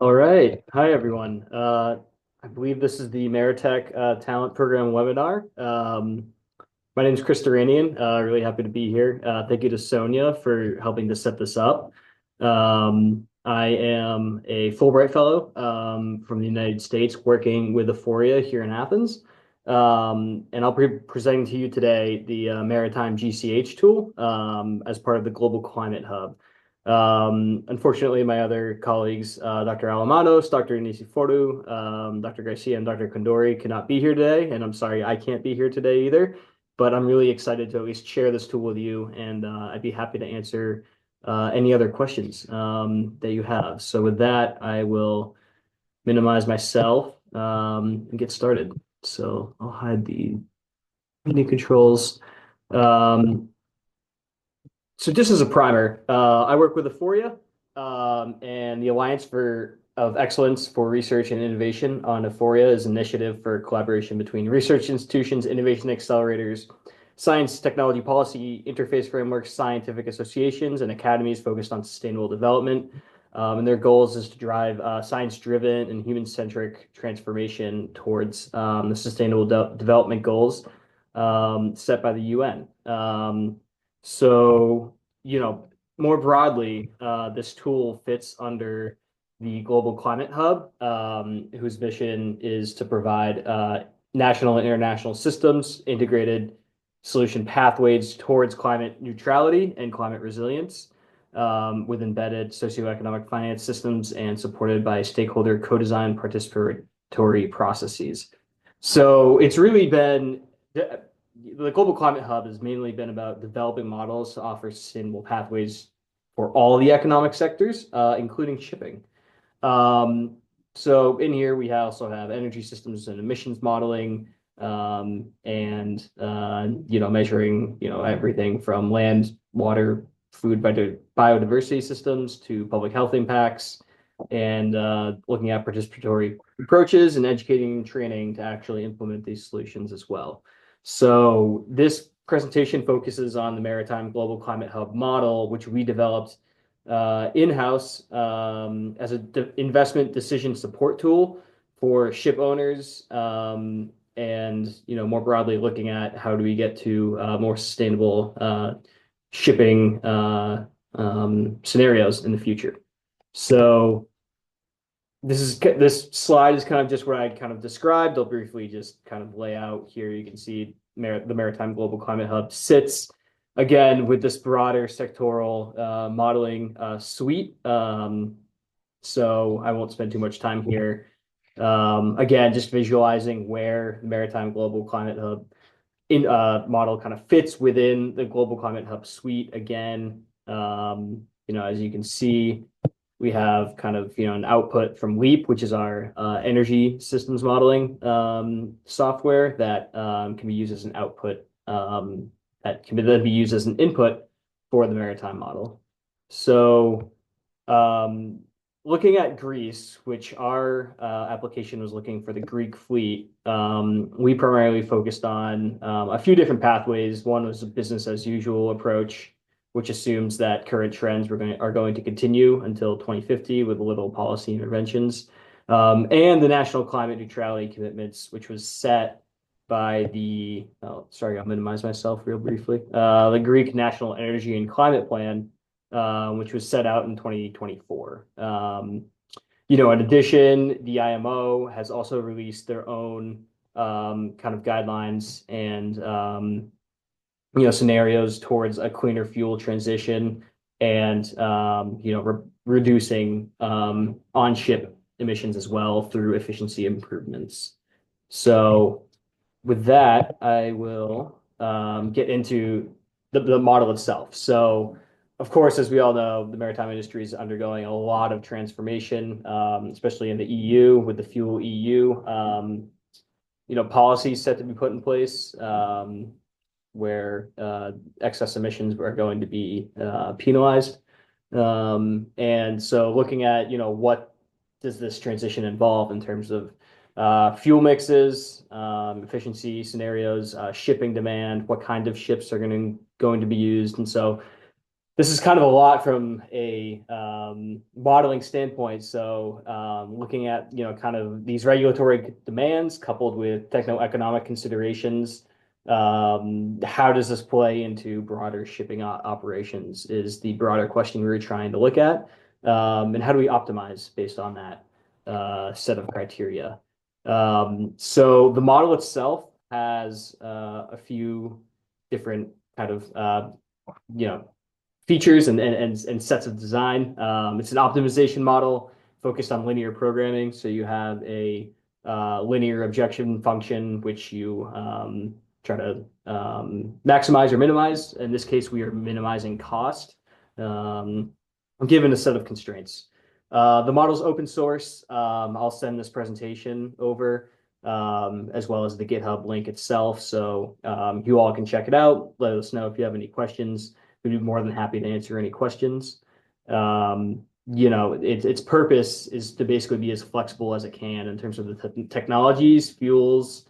All right. Hi, everyone. I believe this is the Maritech Talent Program webinar. My name is Chris Deranian. Really happy to be here. Thank you to Sonia for helping to set this up. I am a Fulbright Fellow from the United States working with AE4RIA here in Athens. And I'll be presenting to you today the Maritime GCH tool as part of the Global Climate Hub. Unfortunately, my other colleagues, Dr. Alamanos, Dr. Nisiforu, Dr. Garcia, and Dr. Condori cannot be here today, and I'm sorry I can't be here today either, but I'm really excited to at least share this tool with you, and I'd be happy to answer any other questions that you have. So with that, I will minimize myself and get started. So I'll hide the meeting controls. Um, so just as a primer, I work with AE4RIA and the Alliance of Excellence for Research and Innovation on AE4RIA is an initiative for collaboration between research institutions, innovation accelerators, science technology policy interface frameworks, scientific associations, and academies focused on sustainable development. And their goals is to drive science-driven and human-centric transformation towards the sustainable development goals set by the UN. So, you know, more broadly, this tool fits under the Global Climate Hub, whose mission is to provide national and international systems, integrated solution pathways towards climate neutrality and climate resilience, with embedded socioeconomic finance systems and supported by stakeholder co-design participatory processes. So it's really been the Global Climate Hub has mainly been about developing models to offer sustainable pathways for all the economic sectors, including shipping. So in here, we also have energy systems and emissions modeling, and measuring, everything from land, water, food, biodiversity systems to public health impacts, and looking at participatory approaches and educating and training to actually implement these solutions as well. So this presentation focuses on the Maritime Global Climate Hub model, which we developed in-house as an investment decision support tool for ship owners, and more broadly looking at how do we get to more sustainable shipping scenarios in the future. So this slide is kind of just what I kind of described. I'll briefly just kind of lay out here. You can see the Maritime Global Climate Hub sits again with this broader sectoral modeling suite. So I won't spend too much time here. Again, just visualizing where the Maritime Global Climate Hub model kind of fits within the Global Climate Hub suite. Again, as you can see, we have kind of an output from LEAP, which is our energy systems modeling software that can be used as an output, that can then be used as an input for the maritime model. So looking at Greece, which our application was looking for the Greek fleet, we primarily focused on a few different pathways. One was a business as usual approach, which assumes that current trends are going to continue until 2050 with little policy interventions, and the national climate neutrality commitments, which was set by sorry, I'll minimize myself real briefly, the Greek National Energy and Climate Plan, which was set out in 2024. In addition, the IMO has also released their own kind of guidelines and scenarios towards a cleaner fuel transition and reducing on-ship emissions as well through efficiency improvements. So with that, I will get into the model itself. So of course, as we all know, the maritime industry is undergoing a lot of transformation, especially in the EU with the Fuel EU. Policies set to be put in place, where excess emissions are going to be penalized. And so looking at, what does this transition involve in terms of fuel mixes, efficiency scenarios, shipping demand, what kind of ships are going to be used. And so This is kind of a lot from a modeling standpoint. So looking at, kind of these regulatory demands coupled with techno-economic considerations, how does this play into broader shipping operations is the broader question we were trying to look at. And how do we optimize based on that set of criteria? So the model itself has a few different kind of, you know, features and sets of design. It's an optimization model focused on linear programming. So you have a linear objection function, which you try to maximize or minimize. In this case, we are minimizing cost um, given a set of constraints. The model is open source. I'll send this presentation over as well as the GitHub link itself. So you all can check it out. Let us know if you have any questions. We'd be more than happy to answer any questions. Its purpose is to basically be as flexible as it can in terms of the technologies, fuels,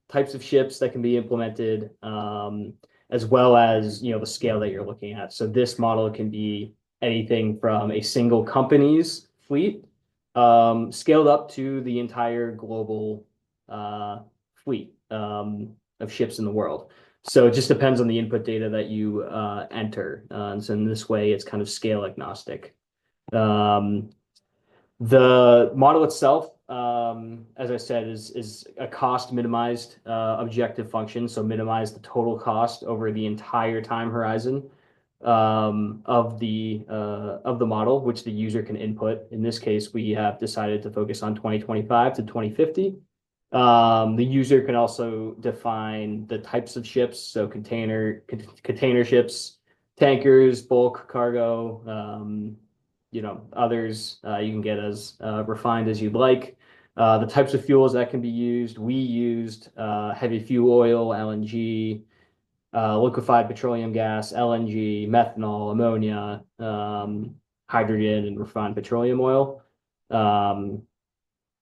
types of ships that can be implemented, as well as the scale that you're looking at. So this model can be anything from a single company's fleet, scaled up to the entire global fleet of ships in the world. So it just depends on the input data that you enter. And so in this way, it's kind of scale agnostic. Um, the model itself, as I said, is a cost minimized objective function. So minimize the total cost over the entire time horizon of the model, which the user can input. In this case, we have decided to focus on 2025 to 2050. The user can also define the types of ships, so container ships, tankers, bulk cargo, others you can get as refined as you'd like. The types of fuels that can be used, we used heavy fuel oil, LNG, liquefied petroleum gas, LNG, methanol, ammonia, hydrogen, and refined petroleum oil.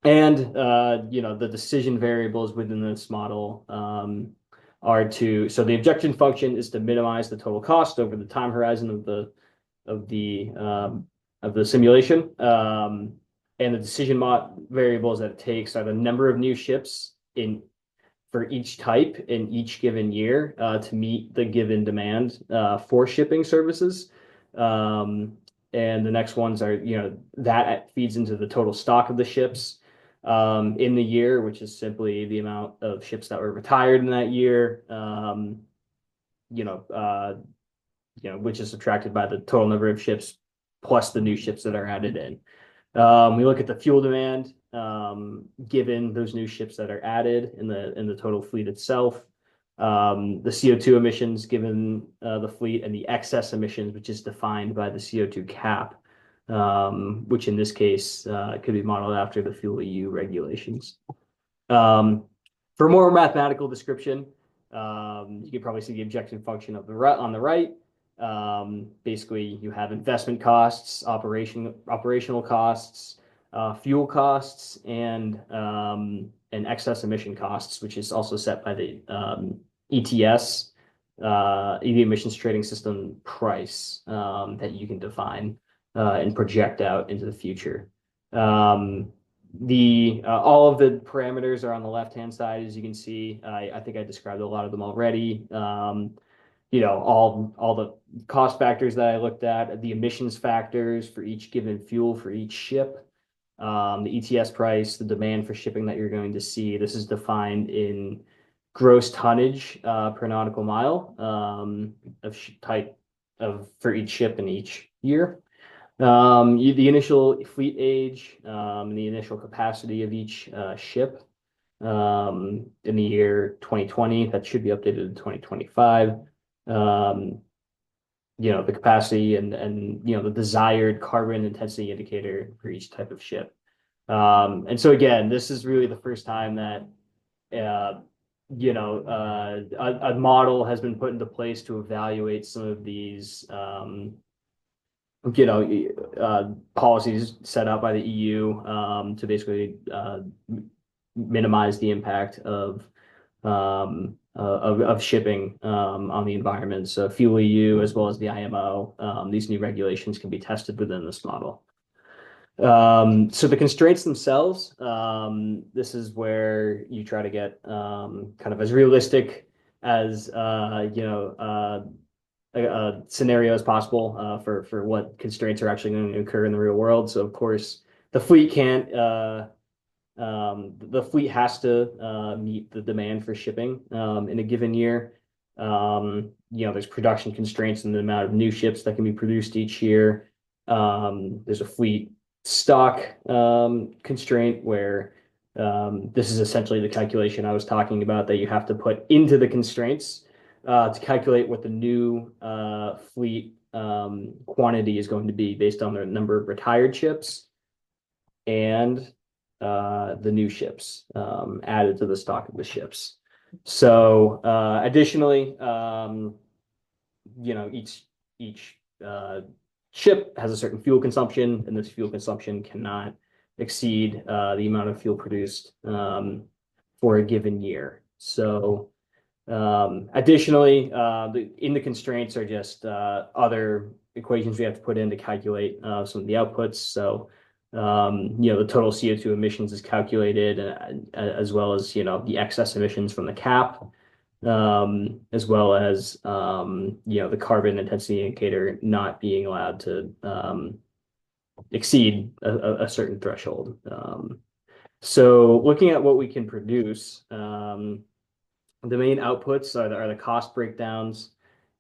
The decision variables within this model so the objection function is to minimize the total cost over the time horizon of the simulation. And the decision variables that it takes are the number of new ships for each type in each given year to meet the given demand for shipping services. And the next ones are, that feeds into the total stock of the ships in the year, which is simply the amount of ships that were retired in that year, which is subtracted by the total number of ships plus the new ships that are added in. We look at the fuel demand given those new ships that are added in the total fleet itself, the CO2 emissions given the fleet, and the excess emissions, which is defined by the CO2 cap, which in this case could be modeled after the Fuel EU regulations. For more mathematical description, you can probably see the objection function on the right. Basically, you have investment costs, operational costs, fuel costs, and excess emission costs, which is also set by the ETS, EV emissions trading system price that you can define and project out into the future. All of the parameters are on the left-hand side, as you can see. I think I described a lot of them already. All the cost factors that I looked at, the emissions factors for each given fuel for each ship, the ETS price, the demand for shipping that you're going to see. This is defined in gross tonnage per nautical mile for each ship in each year. The initial fleet age and the initial capacity of each ship in the year 2020. That should be updated in 2025. The capacity and the desired carbon intensity indicator for each type of ship. And so again, this is really the first time that a model has been put into place to evaluate some of these policies set out by the EU to basically minimize the impact of of shipping on the environment. So Fuel EU as well as the IMO, these new regulations can be tested within this model. So the constraints themselves, this is where you try to get kind of as realistic as a scenario as possible for what constraints are actually going to occur in the real world. So of course, the fleet can't the fleet has to meet the demand for shipping in a given year. There's production constraints in the amount of new ships that can be produced each year. There's a fleet stock constraint where this is essentially the calculation I was talking about that you have to put into the constraints to calculate what the new fleet quantity is going to be based on the number of retired ships and the new ships added to the stock of the ships. So additionally, each ship has a certain fuel consumption, and this fuel consumption cannot exceed the amount of fuel produced for a given year. So additionally, in the constraints are just other equations we have to put in to calculate some of the outputs. So the total CO2 emissions is calculated as well as, the excess emissions from the cap, as well as, the carbon intensity indicator not being allowed to exceed a certain threshold. So looking at what we can produce, the main outputs are the cost breakdowns,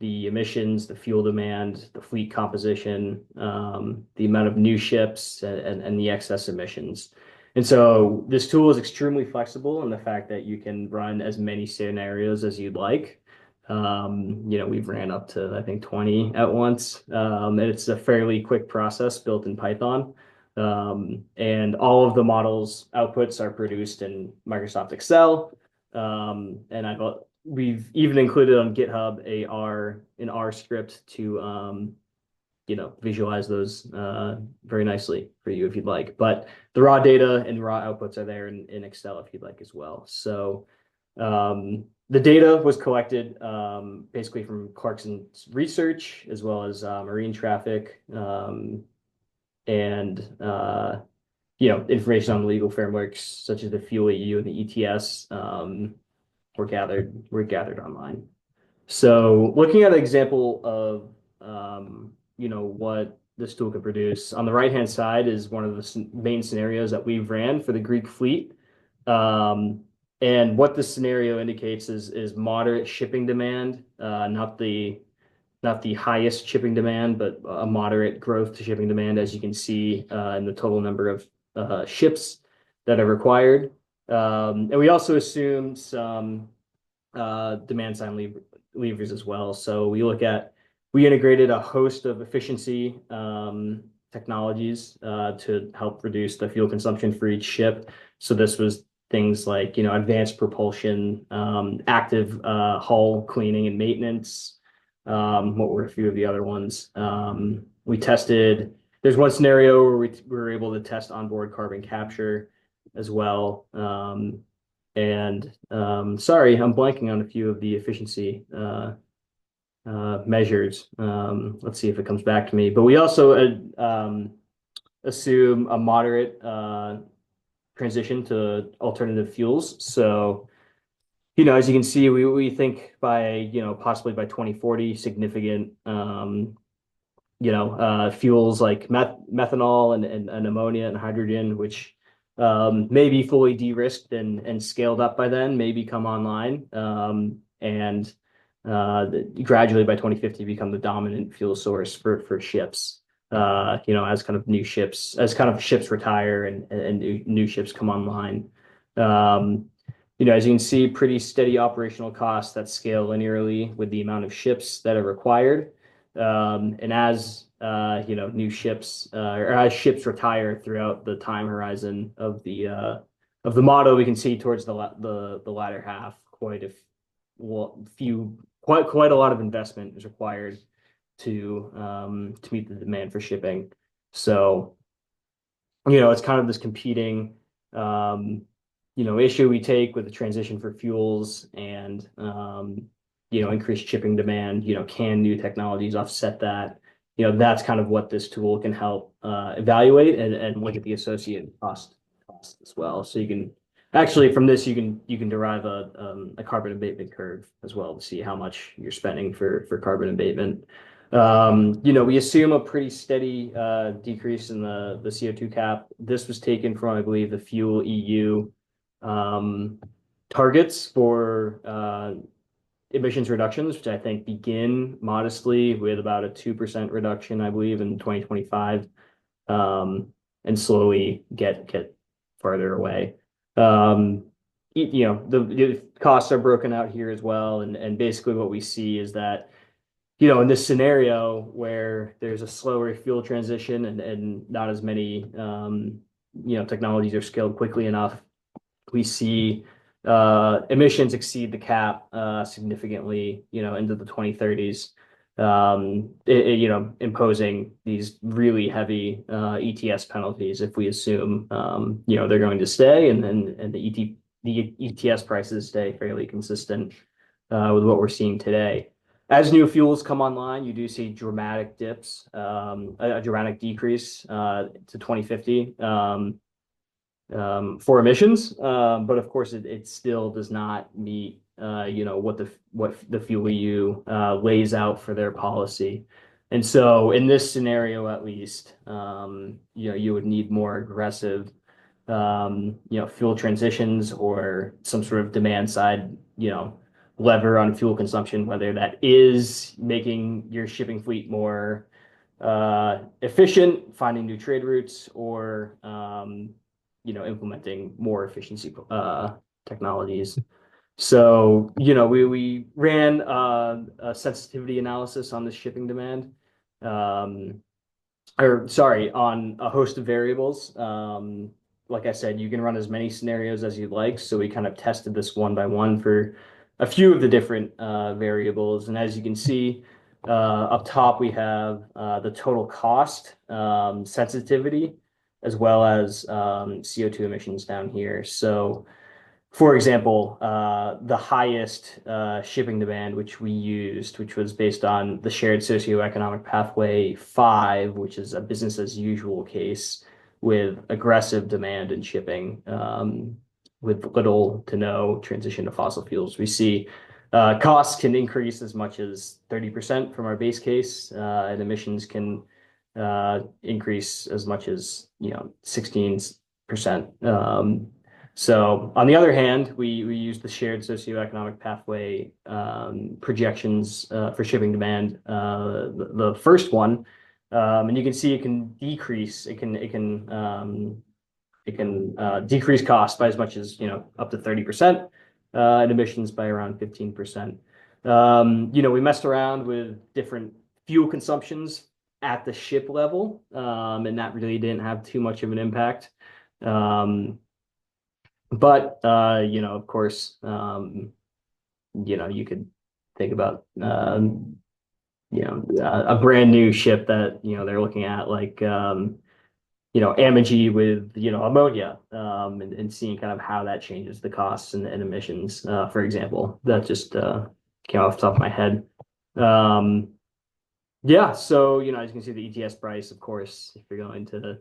the emissions, the fuel demand, the fleet composition, the amount of new ships, and the excess emissions. And so this tool is extremely flexible in the fact that you can run as many scenarios as you'd like. We've ran up to, I think, 20 at once. And it's a fairly quick process built in Python. And all of the models' outputs are produced in Microsoft Excel. And we've even included on GitHub an R script to visualize those very nicely for you if you'd like. But the raw data and raw outputs are there in Excel if you'd like as well. So the data was collected basically from Clarkson's research as well as marine traffic and information on the legal frameworks such as the Fuel EU and the ETS were gathered online. So looking at an example of what this tool could produce, on the right-hand side is one of the main scenarios that we've ran for the Greek fleet. And what this scenario indicates is moderate shipping demand, not the highest shipping demand, but a moderate growth to shipping demand, as you can see in the total number of ships that are required. And we also assume some demand side levers as well. So we integrated a host of efficiency technologies to help reduce the fuel consumption for each ship. So this was things like, advanced propulsion, active hull cleaning and maintenance. What were a few of the other ones? There's one scenario where we were able to test onboard carbon capture as well. And sorry, I'm blanking on a few of the efficiency measures. Let's see if it comes back to me. But we also assume a moderate transition to alternative fuels. So, as you can see, we think by, possibly by 2040, significant, fuels like methanol and ammonia and hydrogen, which may be fully de-risked and scaled up by then, maybe come online, and gradually by 2050 become the dominant fuel source for ships. As kind of ships retire and new ships come online. As you can see, pretty steady operational costs that scale linearly with the amount of ships that are required. And as new ships or as ships retire throughout the time horizon of the model, we can see towards the latter half quite a lot of investment is required to meet the demand for shipping. So it's kind of this competing issue we take with the transition for fuels and increased shipping demand, can new technologies offset that? That's kind of what this tool can help evaluate and look at the associated cost as well. So you can actually from this you can derive a carbon abatement curve as well to see how much you're spending for carbon abatement. We assume a pretty steady decrease in the CO2 cap. This was taken from, I believe, the Fuel EU targets for emissions reductions, which I think begin modestly with about a 2% reduction, I believe, in 2025, and slowly get farther away. The costs are broken out here as well, and basically what we see is that in this scenario where there's a slower fuel transition and not as many technologies are scaled quickly enough, we see emissions exceed the cap significantly, into the 2030s, imposing these really heavy ETS penalties if we assume they're going to stay, and the ETS prices stay fairly consistent with what we're seeing today. As new fuels come online, you do see dramatic dips, a dramatic decrease to 2050 for emissions, but of course it still does not meet what the Fuel EU lays out for their policy. And so in this scenario, at least, you would need more aggressive fuel transitions or some sort of demand side lever on fuel consumption, whether that is making your shipping fleet more efficient, finding new trade routes, or implementing more efficiency technologies. So we ran a sensitivity analysis on the shipping demand, on a host of variables. Like I said, you can run as many scenarios as you'd like. So we kind of tested this one by one for a few of the different variables. And as you can see, up top, we have the total cost sensitivity, as well as CO2 emissions down here. So, for example, the highest shipping demand, which we used, which was based on the shared socioeconomic pathway 5, which is a business as usual case with aggressive demand in shipping, with little to no transition to fossil fuels. We see costs can increase as much as 30% from our base case, and emissions can increase as much as 16%. So on the other hand, we use the shared socioeconomic pathway projections for shipping demand, the first one, and you can see it can decrease. It can decrease costs by as much as up to 30%, and emissions by around 15%. We messed around with different fuel consumptions at the ship level, and that really didn't have too much of an impact. But of course, you could think about a brand new ship that they're looking at, like Amagi with ammonia, and seeing kind of how that changes the costs and emissions, for example. That just came off the top of my head. Yeah, so as you can see, the ETS price, of course, if you're going to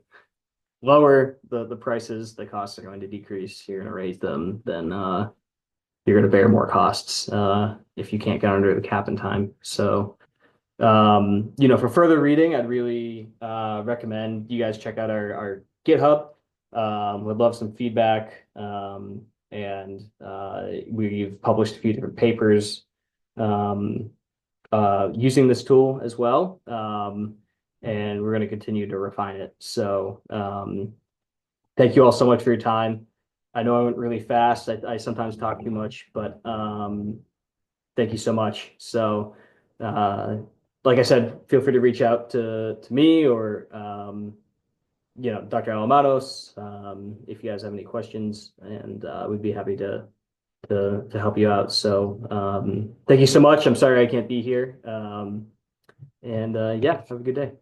lower the prices, the costs are going to decrease. You're going to raise them, then you're going to bear more costs if you can't get under the cap in time. So, for further reading, I'd really recommend you guys check out our GitHub. Would love some feedback, and we've published a few different papers using this tool as well. And we're going to continue to refine it. So thank you all so much for your time. I know I went really fast. I sometimes talk too much, but thank you so much. So like I said, feel free to reach out to me or Dr. Alamanos if you guys have any questions, and we'd be happy to help you out. So thank you so much. I'm sorry I can't be here. And yeah, have a good day.